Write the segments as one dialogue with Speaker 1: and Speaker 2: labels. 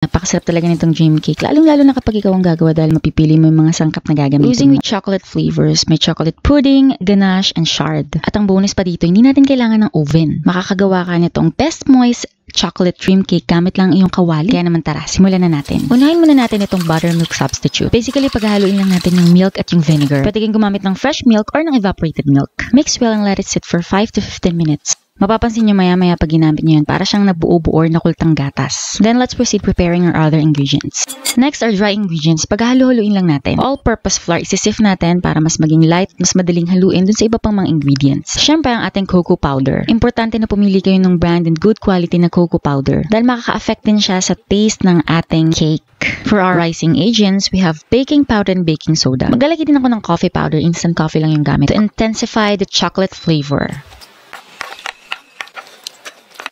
Speaker 1: Napakasarap talaga nitong dream cake, lalong-lalo na kapag ikaw ang gagawa dahil mapipili mo yung mga sangkap na gagamitin. Using with chocolate flavors, may chocolate pudding, ganache, and shard. At ang bonus pa dito, hindi natin kailangan ng oven. Makakagawa ka nitong best moist chocolate dream cake gamit lang iyong kawali. Kaya naman tara, simulan na natin. Unahin muna natin itong buttermilk substitute. Basically, paghahaluin lang natin yung milk at yung vinegar. Pwede kayong gumamit ng fresh milk or ng evaporated milk. Mix well and let it sit for 5 to 15 minutes. Mapapansin nyo maya-maya pag ginamit nyo yan, para siyang nabuo-buo or nakultang gatas. Then, let's proceed preparing our other ingredients. Next are dry ingredients. Paghahalu-haluin lang natin. All-purpose flour, isisift natin para mas maging light, mas madaling haluin dun sa iba pang mga ingredients. Siyempre, ang ating cocoa powder. Importante na pumili kayo ng brand and good quality na cocoa powder dahil makaka-affect din siya sa taste ng ating cake. For our icing agents, we have baking powder and baking soda. Maglalagay din ako ng coffee powder, instant coffee lang yung gamit, to intensify the chocolate flavor.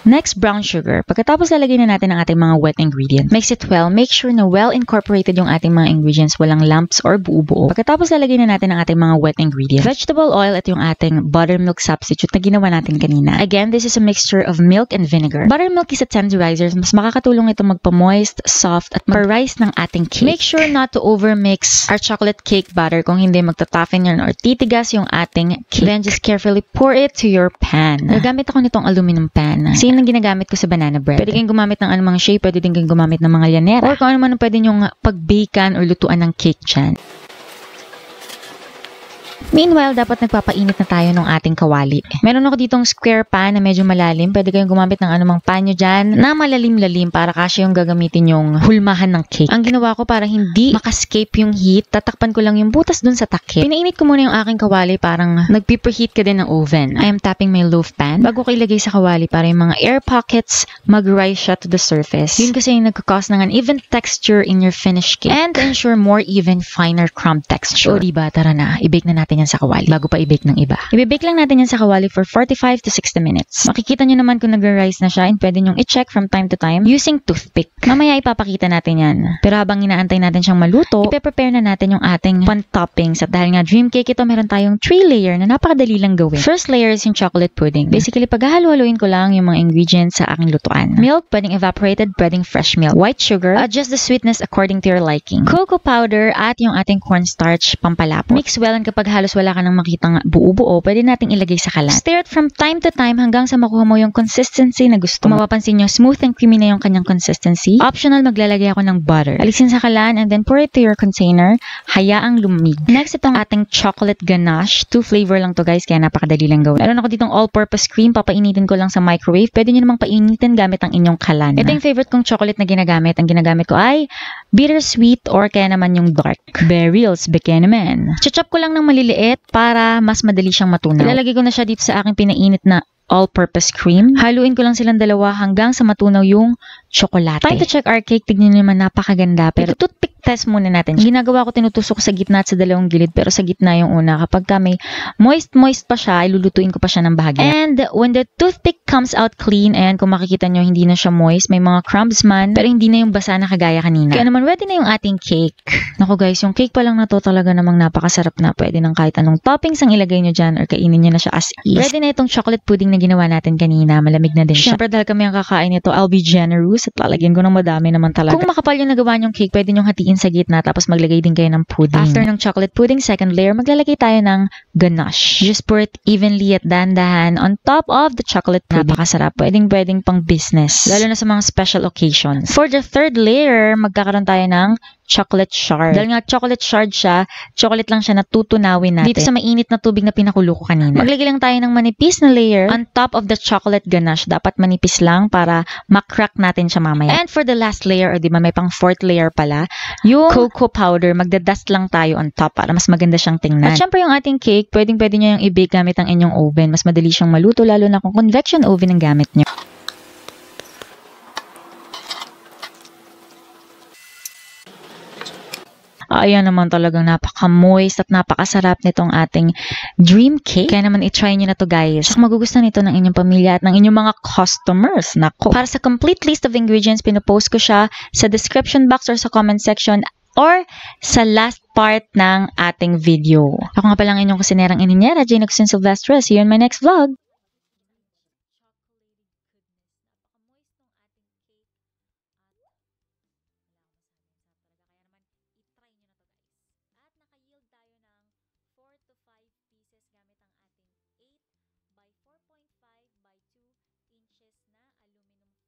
Speaker 1: Next, brown sugar. Pagkatapos lalagay na natin ang ating mga wet ingredients. Mix it well. Make sure na well incorporated yung ating mga ingredients, walang lumps or buo-buo. Pagkatapos lalagay na natin ang ating mga wet ingredients. Vegetable oil at yung ating buttermilk substitute na ginawa natin kanina. Again, this is a mixture of milk and vinegar. Buttermilk is a tenderizer. Mas makakatulong ito magpa-moist, soft, at mag-rise ng ating cake. Make sure not to overmix our chocolate cake batter. Kung hindi, magta-toughen yan or titigas yung ating cake. Then, just carefully pour it to your pan. Nagamit ako nitong aluminum pan. Ang ginagamit ko sa banana bread. Pwede kayong gumamit ng anumang shape, pwede din kayong gumamit ng mga llanera, or kung ano man pwede nyong pag-bakean or lutuan ng cake dyan. Meanwhile, dapat nagpapainit na tayo ng ating kawali. Meron ako ditong square pan na medyo malalim. Pwede kayong gumamit ng anumang pan nyo dyan na malalim-lalim para kasya yung gagamitin yung hulmahan ng cake. Ang ginawa ko para hindi makascape yung heat, tatakpan ko lang yung butas dun sa takip. Pinainit ko muna yung aking kawali, parang nag-preheat ka din ng oven. I am tapping my loaf pan bago ko ilagay sa kawali para yung mga air pockets mag-rise siya to the surface. Yun kasi yung nagkakause ng an even texture in your finished cake and to ensure more even, finer crumb texture. O diba, tara na, i-bake na natin yan sa kawali bago pa i-bake ng iba. I-bake lang natin yan sa kawali for 45 to 60 minutes. Makikita nyo naman kung nag-rise na siya and pwede nyong i-check from time to time using toothpick. Mamaya ipapakita natin yan. Pero habang inaantay natin siyang maluto, ipe-prepare na natin yung ating pan-toppings. At dahil nga dream cake ito, meron tayong 3 layer na napakadali lang gawin. First layer is yung chocolate pudding. Basically, paghahalu-haluin ko lang yung mga ingredients sa aking lutuan. Milk, pwedeng evaporated, pwedeng fresh milk. White sugar, adjust the sweetness according to your liking. Cocoa powder at yung ating cornstarch pampalapot. Mix well, and kapag halos wala ka nang makitang buo-buo, pwede nating ilagay sa kalan. Stir it from time to time hanggang sa makuha mo yung consistency na gusto mo. Mapapansin nyo, smooth and creamy na yung kanyang consistency. Optional, maglalagay ako ng butter. Alisin sa kalan and then pour it to your container. Hayaang lumamig. Next, itong ating chocolate ganache. 2 flavor lang to guys, kaya napakadali lang gawin. Meron ako ditong all-purpose cream. Papainitin ko lang sa microwave. Pwede nyo namang painitin gamit ang inyong kalan. Ito yung favorite kong chocolate na ginagamit. Ang ginagamit ko ay bittersweet or kaya naman yung dark berries, Bekenemen. Chop ko lang ng maliliit para mas madali siyang matunaw. Ilalagay ko na siya dito sa aking pinainit na all-purpose cream. Haluin ko lang silang dalawa hanggang sa matunaw yung tsokolate. Time to check our cake. Tignan nyo naman, napakaganda. Pero toothpick test muna natin. Ginagawa ko, tinutusok ko sa gitna at sa dalawang gilid, pero sa gitna yung una. Kapag ka may moist pa siya, ilulutuin ko pa siya ng bahagya. And when the toothpick comes out clean, and kung makikita nyo, hindi na siya moist, may mga crumbs man, pero hindi na yung basa na kagaya kanina. Kaya naman, ready na yung ating cake. Naku guys, yung cake pa lang na to talaga namang napakasarap na. Pwede ng kahit anong toppings ang ilagay nyo dyan or kainin nyo na siya as is. Ready na itong chocolate pudding na ginawa natin kanina. Malamig na din siya. Siyempre, dahil kami ang kakain nito, I'll be generous at lalagyan ko ng madami naman talaga. Kung makapal yung nagawa nyong cake, pwede nyong hatiin sa gitna tapos maglagay din kayo ng pudding. After ng chocolate pudding, second layer, maglalagay tayo ng ganache. Just pour it evenly at dahan-dahan on top of the chocolate pudding. Napakasarap. Pwedeng pang business. Lalo na sa mga special occasions. For the third layer, magkakaroon tayo ng chocolate shard. Dahil nga chocolate shard siya, chocolate lang siya na tutunawin natin. Dito sa mainit na tubig na pinakulo ko kanina. Maglagay lang tayo ng manipis na layer on top of the chocolate ganache. Dapat manipis lang para makrack natin siya mamaya. And for the last layer, o diba may pang fourth layer pala, yung cocoa powder, magdadust lang tayo on top para mas maganda siyang tingnan. At syempre yung ating cake, pwede nyo yung i-bake gamit ang inyong oven. Mas madali siyang maluto, lalo na kung convection oven ang gamit nyo. Ayan naman, talagang napaka-moist at napakasarap nitong ating dream cake. Kaya naman i-try nyo na to guys. Saka magugustuhan nito ng inyong pamilya at ng inyong mga customers. Nako. Para sa complete list of ingredients, pinupost ko siya sa description box or sa comment section or sa last part ng ating video. Ako nga palang inyong kusinerang ininyera, Jane Agustin Silvestre. See you in my next vlog!